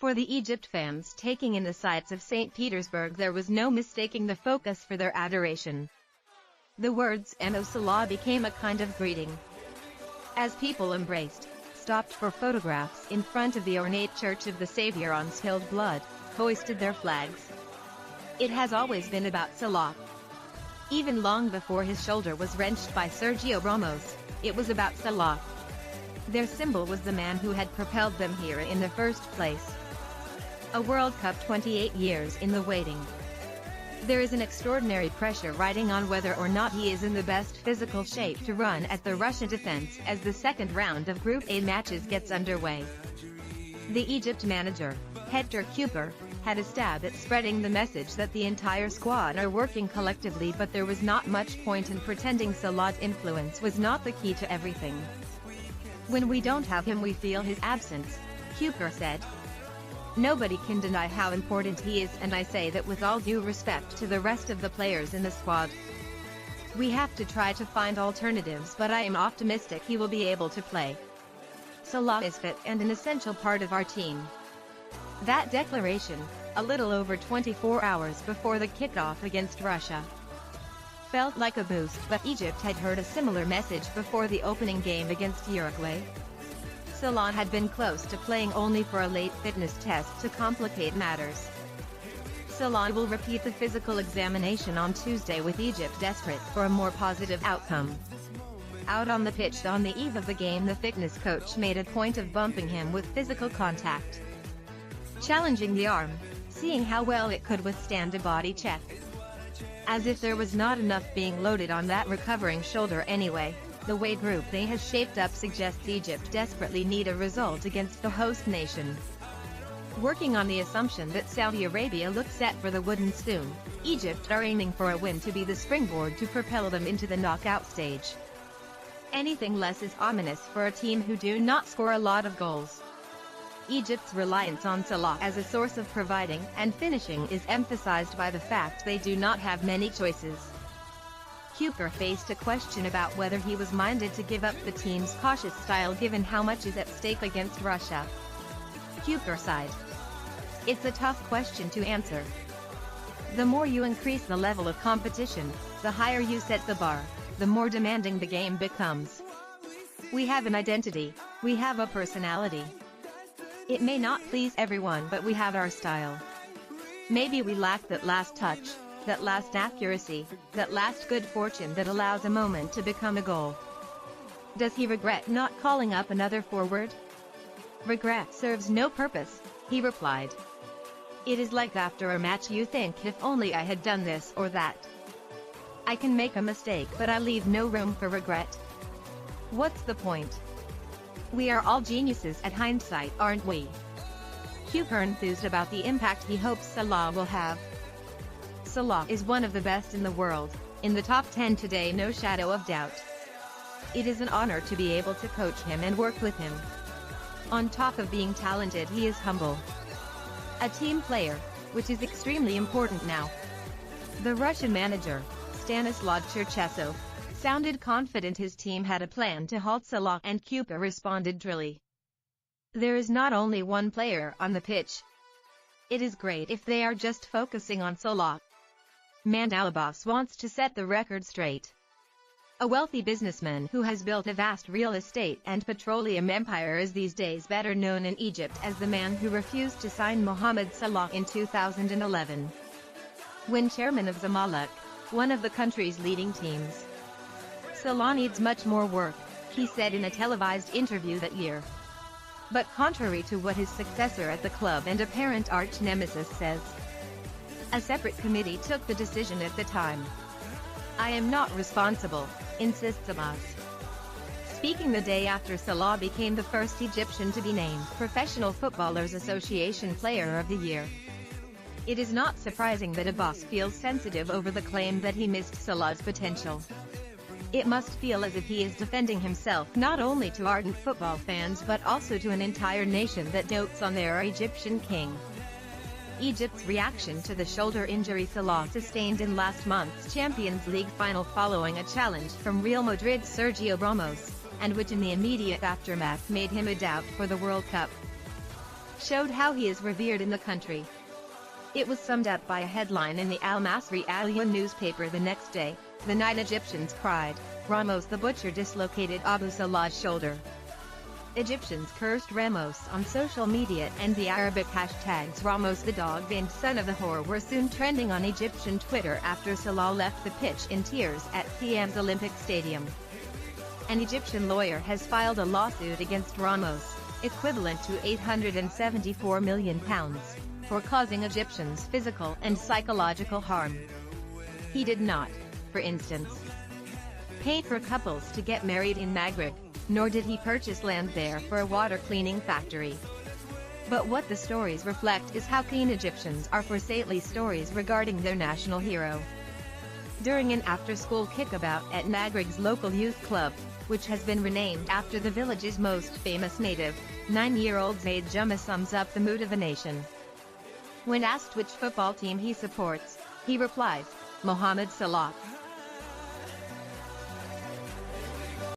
For the Egypt fans taking in the sights of St Petersburg, there was no mistaking the focus for their adoration. The words "Mo Salah" became a kind of greeting. As people embraced, stopped for photographs in front of the ornate Church of the Savior on spilled blood, hoisted their flags. It has always been about Salah. Even long before his shoulder was wrenched by Sergio Ramos, it was about Salah. Their symbol was the man who had propelled them here in the first place. A World Cup 28 years in the waiting. There is an extraordinary pressure riding on whether or not he is in the best physical shape to run at the Russian defense as the second round of Group A matches gets underway. The Egypt manager, Héctor Cúper, had a stab at spreading the message that the entire squad are working collectively, but there was not much point in pretending Salah's influence was not the key to everything. When we don't have him, we feel his absence, Cúper said. Nobody can deny how important he is, and I say that with all due respect to the rest of the players in the squad. We have to try to find alternatives, but I am optimistic he will be able to play. Salah is fit and an essential part of our team. That declaration, a little over 24 hours before the kickoff against Russia, felt like a boost, but Egypt had heard a similar message before the opening game against Uruguay. Salah had been close to playing, only for a late fitness test to complicate matters. Salah will repeat the physical examination on Tuesday, with Egypt desperate for a more positive outcome. Out on the pitch on the eve of the game, the fitness coach made a point of bumping him with physical contact, challenging the arm, seeing how well it could withstand a body check. As if there was not enough being loaded on that recovering shoulder anyway. The way Group A has shaped up suggests Egypt desperately need a result against the host nation. Working on the assumption that Saudi Arabia looks set for the wooden spoon, Egypt are aiming for a win to be the springboard to propel them into the knockout stage. Anything less is ominous for a team who do not score a lot of goals. Egypt's reliance on Salah as a source of providing and finishing is emphasized by the fact they do not have many choices. Cúper faced a question about whether he was minded to give up the team's cautious style given how much is at stake against Russia. Cúper sighed. It's a tough question to answer. The more you increase the level of competition, the higher you set the bar, the more demanding the game becomes. We have an identity, we have a personality. It may not please everyone, but we have our style. Maybe we lack that last touch, that last accuracy, that last good fortune that allows a moment to become a goal. Does he regret not calling up another forward? Regret serves no purpose, he replied. It is like after a match you think, if only I had done this or that. I can make a mistake, but I leave no room for regret. What's the point? We are all geniuses at hindsight, aren't we? Cúper enthused about the impact he hopes Salah will have. Salah is one of the best in the world, in the top 10 today, no shadow of doubt. It is an honor to be able to coach him and work with him. On top of being talented, he is humble. A team player, which is extremely important now. The Russian manager, Stanislav Cherchesov, sounded confident his team had a plan to halt Salah, and Cúper responded drily. There is not only one player on the pitch. It is great if they are just focusing on Salah. Mandalabos wants to set the record straight. A wealthy businessman who has built a vast real estate and petroleum empire is these days better known in Egypt as the man who refused to sign Mohamed Salah in 2011. When chairman of Zamalek, one of the country's leading teams. Salah needs much more work, he said in a televised interview that year. But contrary to what his successor at the club and apparent arch-nemesis says, a separate committee took the decision at the time. I am not responsible, insists Abbas. Speaking the day after Salah became the first Egyptian to be named Professional Footballers Association Player of the Year. It is not surprising that Abbas feels sensitive over the claim that he missed Salah's potential. It must feel as if he is defending himself not only to ardent football fans but also to an entire nation that dotes on their Egyptian king. Egypt's reaction to the shoulder injury Salah sustained in last month's Champions League final following a challenge from Real Madrid's Sergio Ramos, and which in the immediate aftermath made him a doubt for the World Cup. showed how he is revered in the country. It was summed up by a headline in the Al Masri Al-Yawm newspaper the next day. The night Egyptians cried, "Ramos the butcher dislocated Abu Salah's shoulder." Egyptians cursed Ramos on social media, and the Arabic hashtags Ramos the dog and son of the whore were soon trending on Egyptian Twitter after Salah left the pitch in tears at PM's Olympic Stadium. An Egyptian lawyer has filed a lawsuit against Ramos, equivalent to £874 million, for causing Egyptians physical and psychological harm. He did not, for instance, pay for couples to get married in Maghreb, nor did he purchase land there for a water cleaning factory. But what the stories reflect is how keen Egyptians are for saintly stories regarding their national hero. During an after-school kickabout at Maghreb's local youth club, which has been renamed after the village's most famous native, 9-year-old Zaid Juma sums up the mood of the nation. When asked which football team he supports, he replies, "Mohamed Salah."